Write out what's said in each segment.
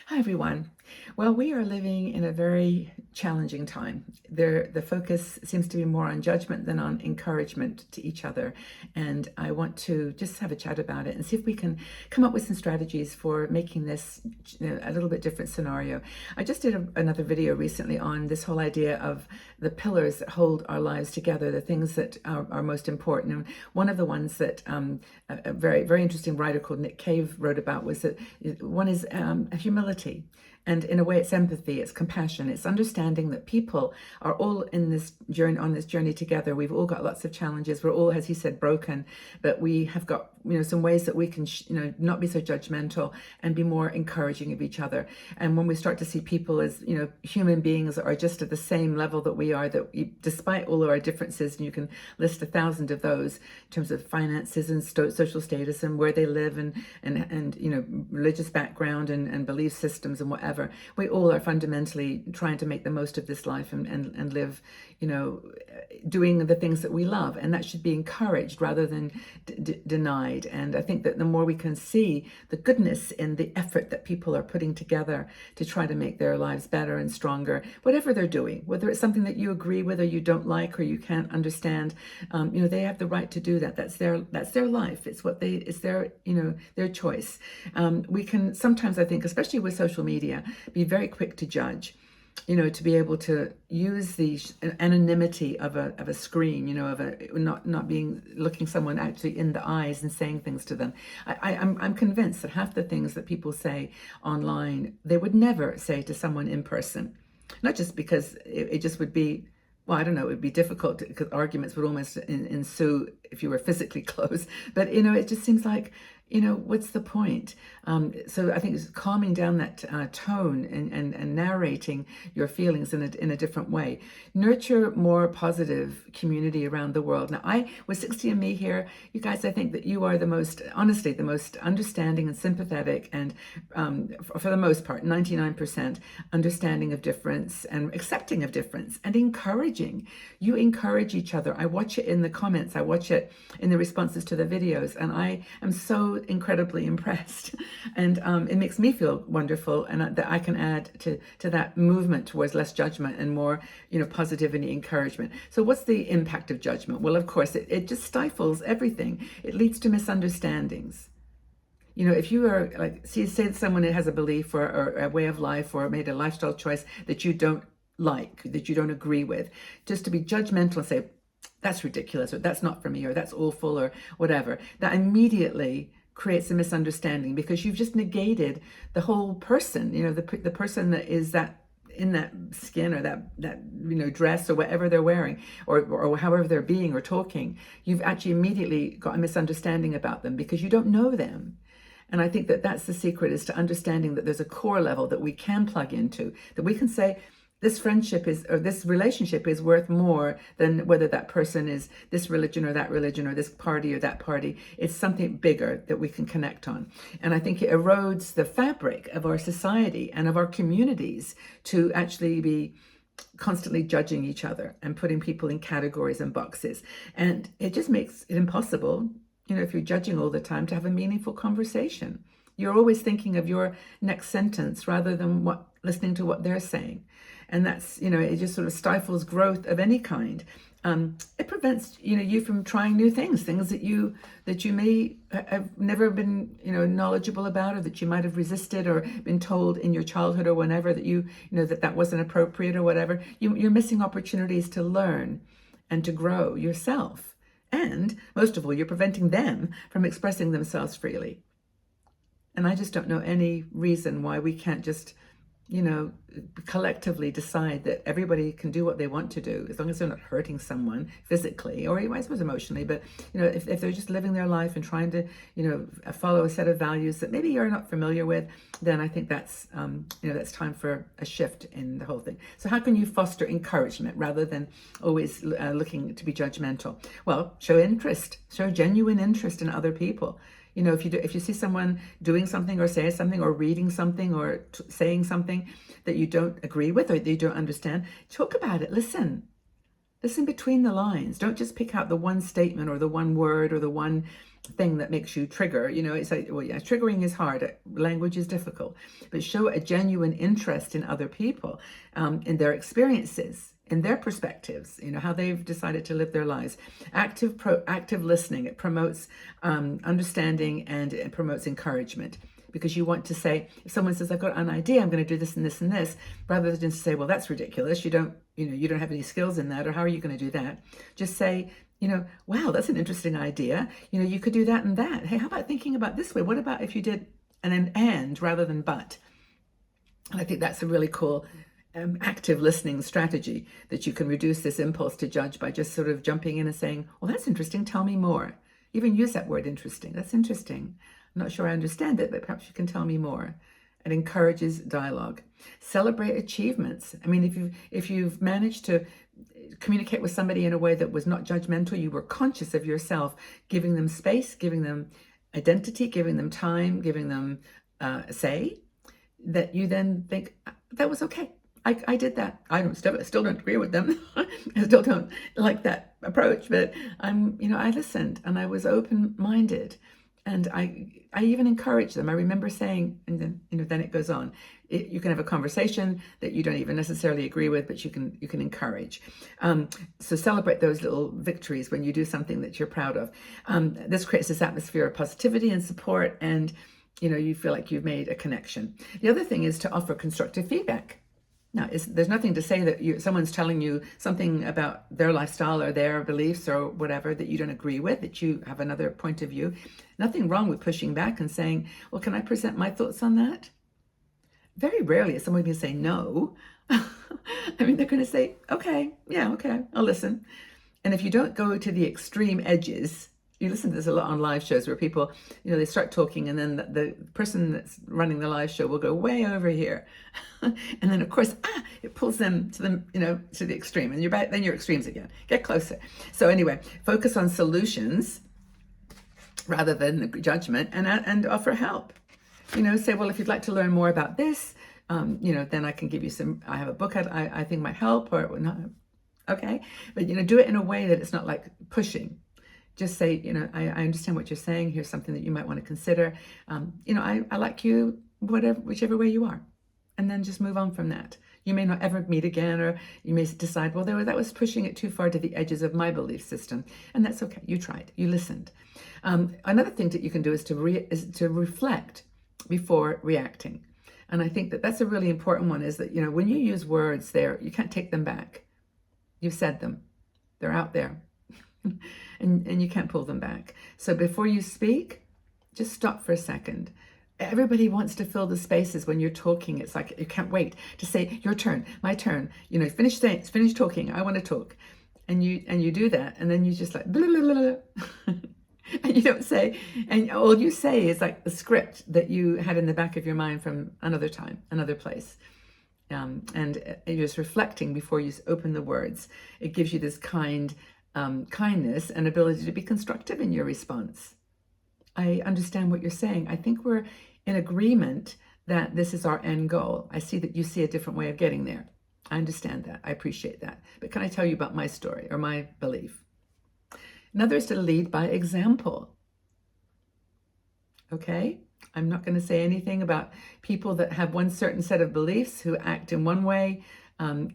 Hi, everyone. Well, we are living in a very challenging time. The focus seems to be more on judgment than on encouragement to each other. And I want to just have a chat about it and see if we can come up with some strategies for making this a little bit different scenario. I just did another video recently on this whole idea of the pillars that hold our lives together, the things that are most important. And one of the ones that a very, very interesting writer called Nick Cave wrote about was that one is humility. And in a way, it's empathy, it's compassion, it's understanding that people are all in this journey, on this journey together. We've all got lots of challenges. We're all, as he said, broken, but we have got, some ways that we can, not be so judgmental and be more encouraging of each other. And when we start to see people as, human beings that are just at the same level that we are, that despite all of our differences, and you can list 1,000 of those in terms of finances and social status and where they live and religious background and belief systems and whatever. We all are fundamentally trying to make the most of this life and live, doing the things that we love. And that should be encouraged rather than denied. And I think that the more we can see the goodness in the effort that people are putting together to try to make their lives better and stronger, whatever they're doing, whether it's something that you agree with or you don't like or you can't understand, they have the right to do that. That's their life. It's their choice. We can sometimes, I think, especially with social media, be very quick to judge, to be able to use the anonymity of a screen, of not being looking someone actually in the eyes and saying things to them. I'm convinced that half the things that people say online, they would never say to someone in person, not just because it just would be, well, I don't know, it would be difficult because arguments would almost ensue if you were physically close. But, it just seems like, what's the point? So I think it's calming down that tone and narrating your feelings in a different way. Nurture more positive community around the world. Now, with 60andMe here, you guys, I think that you are the most understanding and sympathetic and, for the most part, 99% understanding of difference and accepting of difference and encouraging. You encourage each other. I watch it in the comments. I watch it in the responses to the videos, and I am so incredibly impressed. And it makes me feel wonderful, and that I can add to that movement towards less judgment and more, positivity, encouragement. So what's the impact of judgment? Well, of course, it just stifles everything. It leads to misunderstandings. If you are say that someone has a belief or a way of life or made a lifestyle choice that you don't like, that you don't agree with, just to be judgmental and say, that's ridiculous, or that's not for me, or that's awful, or whatever, that immediately creates a misunderstanding because you've just negated the whole person, the person that is that in that skin or that dress or whatever they're wearing or however they're being or talking. You've actually immediately got a misunderstanding about them because you don't know them. And I think that that's the secret, is to understanding that there's a core level that we can plug into, that we can say, this friendship or this relationship is worth more than whether that person is this religion or this party or that party. It's something bigger that we can connect on. And I think it erodes the fabric of our society and of our communities to actually be constantly judging each other and putting people in categories and boxes. And it just makes it impossible, if you're judging all the time, to have a meaningful conversation. You're always thinking of your next sentence rather than listening to what they're saying. And that's, it just sort of stifles growth of any kind. It prevents, you from trying new things that you may have never been, knowledgeable about, or that you might have resisted or been told in your childhood or whenever that that wasn't appropriate or whatever. You're missing opportunities to learn and to grow yourself. And most of all, you're preventing them from expressing themselves freely. And I just don't know any reason why we can't just, collectively decide that everybody can do what they want to do, as long as they're not hurting someone physically or I suppose emotionally. But, if they're just living their life and trying to, follow a set of values that maybe you're not familiar with, then I think that's, that's time for a shift in the whole thing. So how can you foster encouragement rather than always looking to be judgmental? Well, show genuine interest in other people. If you see someone doing something or saying something or reading something or saying something that you don't agree with or that you don't understand, talk about it. Listen. Listen between the lines. Don't just pick out the one statement or the one word or the one thing that makes you trigger. It's like, well, yeah, triggering is hard. Language is difficult. But show a genuine interest in other people, in their experiences, in their perspectives, how they've decided to live their lives. Active listening. It promotes understanding, and it promotes encouragement. Because you want to say, if someone says, I've got an idea, I'm going to do this and this and this, rather than just say, well, that's ridiculous. You don't have any skills in that, or how are you going to do that? Just say, wow, that's an interesting idea. You could do that and that. Hey, how about thinking about this way? What about if you did and rather than but? And I think that's a really cool active listening strategy, that you can reduce this impulse to judge by just sort of jumping in and saying, well, that's interesting. Tell me more. Even use that word interesting. That's interesting. I'm not sure I understand it, but perhaps you can tell me more. It encourages dialogue. Celebrate achievements. I mean, if you've managed to communicate with somebody in a way that was not judgmental, you were conscious of yourself, giving them space, giving them identity, giving them time, giving them say, that you then think, that was okay. I did that. I still don't agree with them. I still don't like that approach, but I listened and I was open-minded. And I even encourage them. I remember saying, and then then it goes on. You can have a conversation that you don't even necessarily agree with, but you can encourage. So celebrate those little victories when you do something that you're proud of. This creates this atmosphere of positivity and support, and you feel like you've made a connection. The other thing is to offer constructive feedback. Now, there's nothing to say that someone's telling you something about their lifestyle or their beliefs or whatever that you don't agree with, that you have another point of view. Nothing wrong with pushing back and saying, well, can I present my thoughts on that? Very rarely is someone going to say no. I mean, they're going to say, okay, yeah, okay, I'll listen. And if you don't go to the extreme edges, you listen to this a lot on live shows where people, they start talking, and then the person that's running the live show will go way over here. And then of course, it pulls them to to the extreme, and you're back, then you're extremes again. Get closer. So anyway, focus on solutions rather than judgment, and offer help. Say, well, if you'd like to learn more about this, then I can give you I have a book I think might help, or not. Okay. But, do it in a way that it's not like pushing. Just say, I understand what you're saying. Here's something that you might want to consider. I like you, whichever way you are. And then just move on from that. You may not ever meet again, or you may decide, well, that was pushing it too far to the edges of my belief system. And that's okay. You tried. You listened. Another thing that you can do is to reflect before reacting. And I think that's a really important one, is that, when you use words there, you can't take them back. You've said them. They're out there. And you can't pull them back. So before you speak, just stop for a second. Everybody wants to fill the spaces when you're talking. It's like you can't wait to say, your turn, my turn. Finish talking. I want to talk. And you do that, and then you just like blah, blah, blah, blah. And you don't say, and all you say is like the script that you had in the back of your mind from another time, another place. And you're just reflecting before you open the words. It gives you this kindness and ability to be constructive in your response. I understand what you're saying. I think we're in agreement that this is our end goal. I see that you see a different way of getting there. I understand that. I appreciate that. But can I tell you about my story or my belief? Another is to lead by example. Okay? I'm not going to say anything about people that have one certain set of beliefs who act in one way and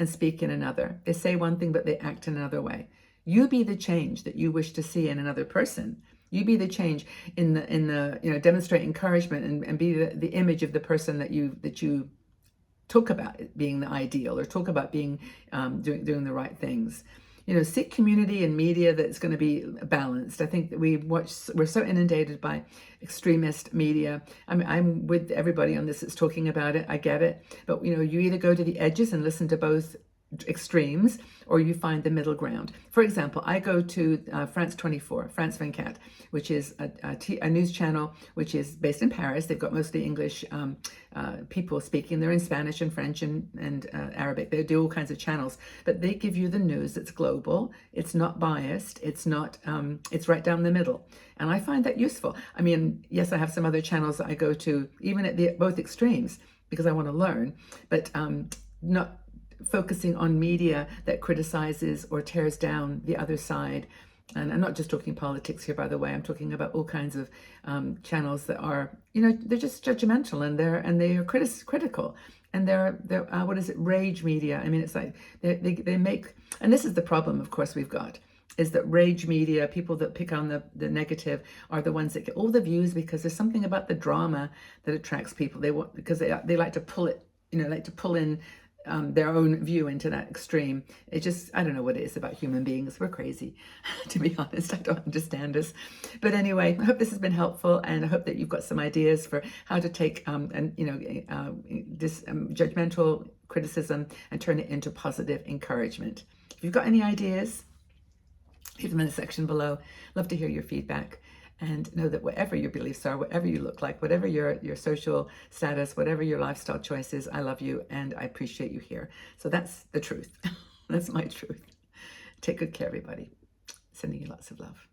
speak in another. They say one thing, but they act in another way. You be the change that you wish to see in another person. You be the change in the demonstrate encouragement and be the image of the person that you talk about being the ideal, or talk about being doing the right things. Seek community and media that's going to be balanced. I think that we're so inundated by extremist media. I'm with everybody on this that's talking about it. I get it. But, you either go to the edges and listen to both extremes, or you find the middle ground. For example, I go to France 24, France 24, which is a news channel which is based in Paris. They've got mostly English people speaking. They're in Spanish and French and Arabic. They do all kinds of channels, but they give you the news that's global. It's not biased. It's not. It's right down the middle, and I find that useful. I mean, yes, I have some other channels that I go to, even at both extremes, because I want to learn, but not focusing on media that criticizes or tears down the other side. And I'm not just talking politics here, by the way. I'm talking about all kinds of channels that are, they're just judgmental, and they are critical, and they're what is it, rage media. I mean, it's like they make, and this is the problem, of course, we've got, is that rage media, people that pick on the negative, are the ones that get all the views, because there's something about the drama that attracts people. They want, because they like to pull it, like to pull in their own view into that extreme. It just, I don't know what it is about human beings. We're crazy, to be honest. I don't understand us. But anyway, I hope this has been helpful, and I hope that you've got some ideas for how to take this judgmental criticism and turn it into positive encouragement. If you've got any ideas, leave them in the section below. Love to hear your feedback. And know that whatever your beliefs are, whatever you look like, whatever your social status, whatever your lifestyle choices, I love you and I appreciate you here. So that's the truth. That's my truth. Take good care, everybody. Sending you lots of love.